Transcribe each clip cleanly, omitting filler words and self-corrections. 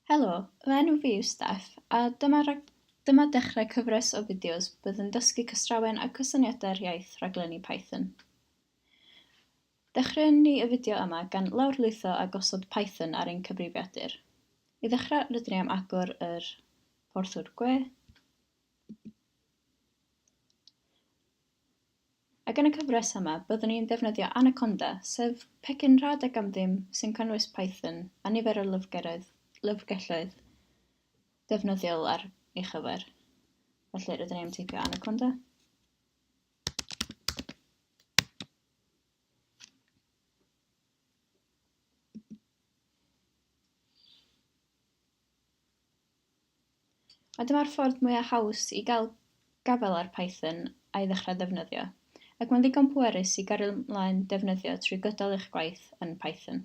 Helo, fy enw fi yw Steff, a dyma dechrau cyfres o fideos bydd yn dysgu cystrawen a cysyniadau'r iaith rhaglenni Python. Dechreuwn ni y fideo yma gan lawrlwytho a gosod Python ar ein cyfrifiadur. I ddechrau, rydyn ni am agor yr porthwr gwe. Ac yn y cyfres yma, byddwn ni'n defnyddio Anaconda, sef pecyn rhad ag amddim sy'n cynnwys Python a nifer o lyfrgelloedd defnyddiol ar ei chyfer. Felly rydyn ni am teipio Anaconda. A dyma'r ffordd mwyaf haws i gael gafel ar Python a'i ddechrau defnyddio, ac mae'n ddigon pwerus i gario ymlaen defnyddio trwy gydol eich gwaith yn Python.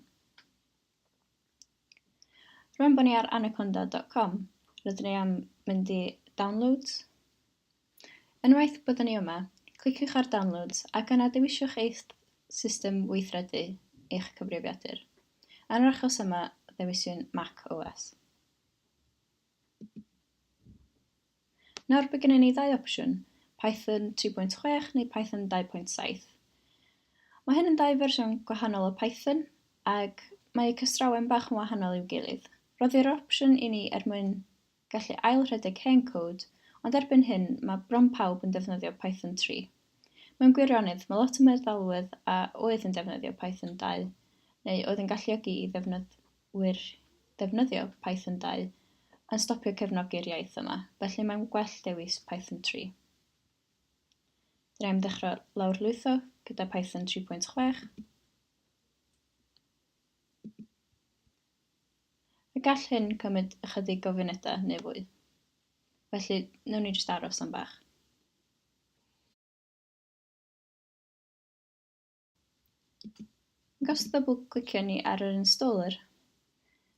Rwan bod ni ar anaconda.com, rydyn ni am mynd i Downloads. Unwaith byddwn ni yma, cliciwch ar Downloads ac yna dewisiwch eich system weithredu eich cyfrifiadur. Yn yr achos yma, ddewiswn Mac OS. Nawr bydd gennym ni ddau opsiwn, Python 3.6 neu Python 2.7. Mae hyn yn dau fersiwn gwahanol o Python, ac mae cystrawen bach yn wahanol i'w gilydd. Roddir opsiwn i ni mwyn gallu ail-rhedeg hen cod, ond erbyn hyn mae bron pawb yn defnyddio Python 3. Mewn gwirionedd, mae lot o meddalwedd a oedd yn defnyddio Python 2, neu oedd yn galluogi i ddefnyddwyr defnyddio Python 2 yn stopio cefnogi'r iaith yma, felly mae'n gwell dewis Python 3. Dyna am ddechrau lawrlwytho gyda Python 3.6. Y gall hyn cymryd ychydig o funudau neu fwy. Felly, nawn ni jyst aros am bach. Os double-clicio ni ar yr installer,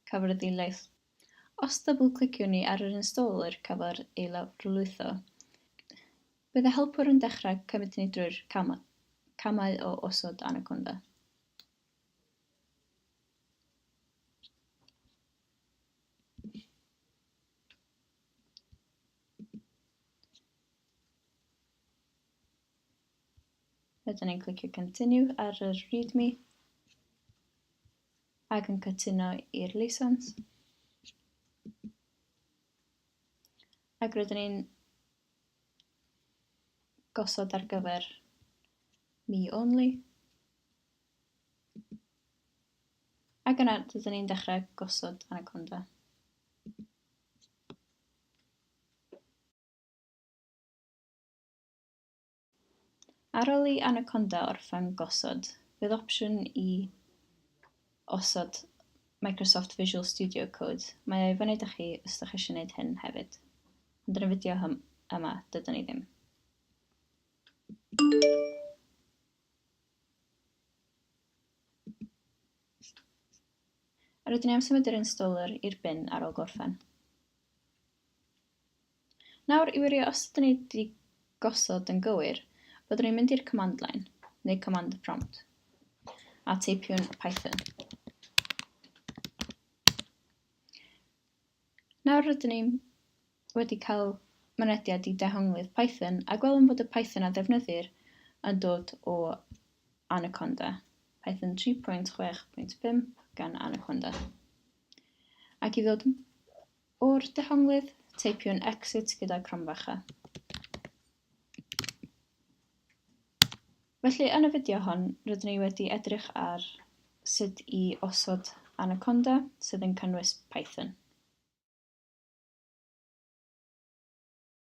cafodd ei lawrlwytho, bydd y helpwr yn dechrau cymryd ni drwy'r camau o osod Anaconda. Rydyn ni'n clicio Continue ar yr README ac yn cytuno i'r lisans. Ac rydyn ni'n gosod ar gyfer Me Only. Ac yna rydyn ni'n dechrau gosod Anaconda. Ar ôl i Anaconda orffen gosod, bydd opsiwn i osod Microsoft Visual Studio Code. Mae ei fyny ydych chi os ydych chi eisiau gwneud hyn hefyd. Ond yn y fideo yma, dydyn ni ddim. A rydyn ni am symud yr installer i'r bin ar ôl gorffen. Nawr, i wirio os ydyn ni wedi gosod yn gywir, byddwn ni'n mynd i'r command line, neu command prompt, a teipiwn Python. Nawr rydyn ni wedi cael mynediad i dehongliad Python, a gwelwn bod y Python a ddefnyddir yn dod o Anaconda, Python 3.6.5 gan Anaconda. Ac i ddod o'r dehongliad, teipiwn exit gyda cromfacha. Felly, yn y fideo hon, rydyn ni wedi edrych ar sut i osod Anaconda, sydd yn cynnwys Python.